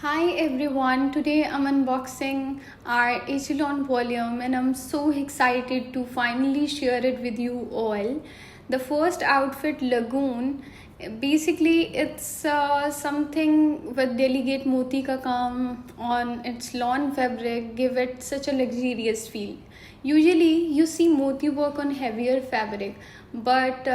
Hi everyone, today I'm unboxing our Echelon volume and I'm so excited to finally share it with you all. The first outfit, Lagoon, basically it's something with delicate moti ka kaam on its lawn fabric, give it such a luxurious feel. Usually you see moti work on heavier fabric, but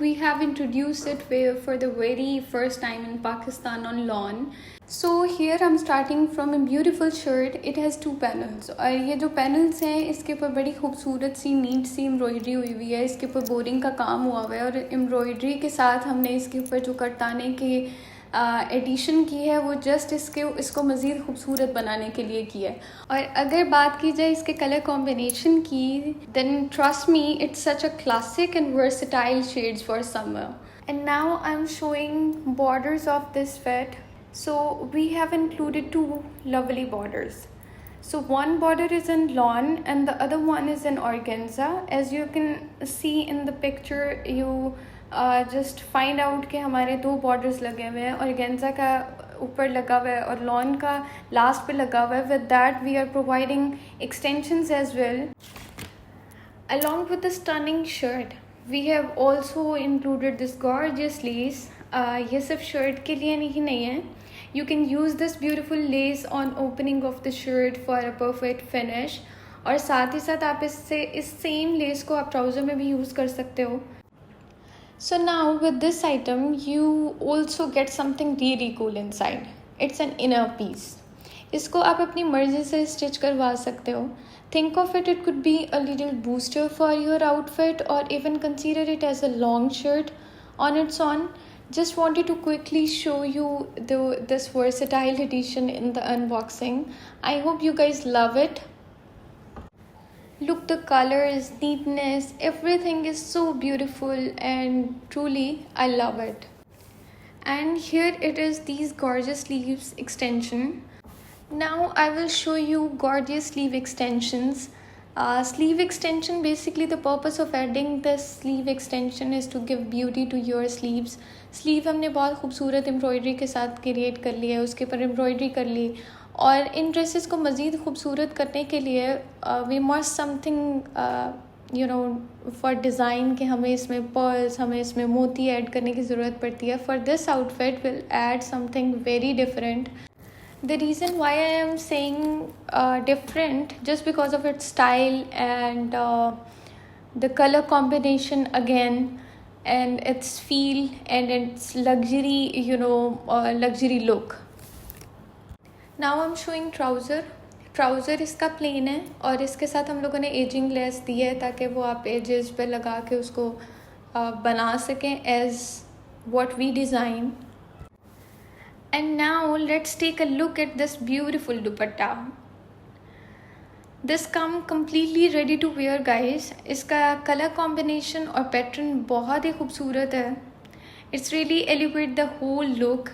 we have introduced it for the very first time in Pakistan on lawn. So here I'm starting from a beautiful shirt. It has two panels और ये जो panels हैं इसके ऊपर बड़ी खूबसूरत C NEET C embroidery हुई हुई है. इसके ऊपर बोरिंग का काम हुआ हुआ है और एम्ब्रॉयडरी के साथ हमने इसके ऊपर जो करताने की एडिशन की है वो जस्ट इसको मज़ीद खूबसूरत बनाने के लिए किया है. और अगर बात की जाए इसके कलर कॉम्बिनेशन की, then trust me it's such a classic and versatile shades for summer. And now I'm showing borders of this fit. So we have included two lovely borders. So one border is in lawn and the other one is in organza. As you can see in the picture, you just find out कि हमारे दो borders लगे हुए हैं. organza का ऊपर लगा हुआ है और lawn का last पे लगा हुआ है. With that we are providing extensions as well. Along with the stunning shirt, we have also included this gorgeous lace. ये सिर्फ shirt के लिए नहीं है. You can use this beautiful lace on opening of the shirt for a perfect finish. और साथ ही साथ आप इस same lace को आप trouser में भी use कर सकते हो. So now with this item you also get something really cool inside. It's an inner piece. इसको आप अपनी मर्जी से stitch करवा सकते हो. Think of it could be a little booster for your outfit or even consider it as a long shirt on its own. Just wanted to quickly show you this versatile edition in the unboxing. I hope you guys love it. Look, the colors, neatness, everything is so beautiful and truly I love it. And here it is, these gorgeous sleeves extension. Now I will show you gorgeous sleeve extensions. Sleeve extension, basically the purpose of adding this sleeve extension is to give beauty to your sleeves. Sleeve हमने बहुत खूबसूरत embroidery के साथ create कर लिया है, उसके ऊपर एम्ब्रॉयडरी कर ली और इन ड्रेसेस को मज़ीद खूबसूरत करने के लिए we must something for design कि हमें इसमें पर्ल्स, हमें इसमें मोती ऐड करने की ज़रूरत पड़ती है. For this outfit will add something very different. The reason why I am saying different just because of its style and the color combination again and its feel and its luxury luxury look. Now I'm showing trouser. Trouser इसका plane है और इसके साथ हम लोगों ने ageing less दी है ताकि वो आप एजेस पे लगा के उसको बना सकें as what we design. And now let's take a look at this beautiful dupatta. This come completely ready to wear guys. इसका color combination और pattern बहुत ही खूबसूरत है. It's really elevate the whole look.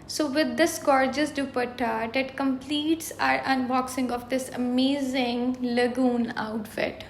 So with this gorgeous dupatta that completes our unboxing of this amazing Lagoon outfit.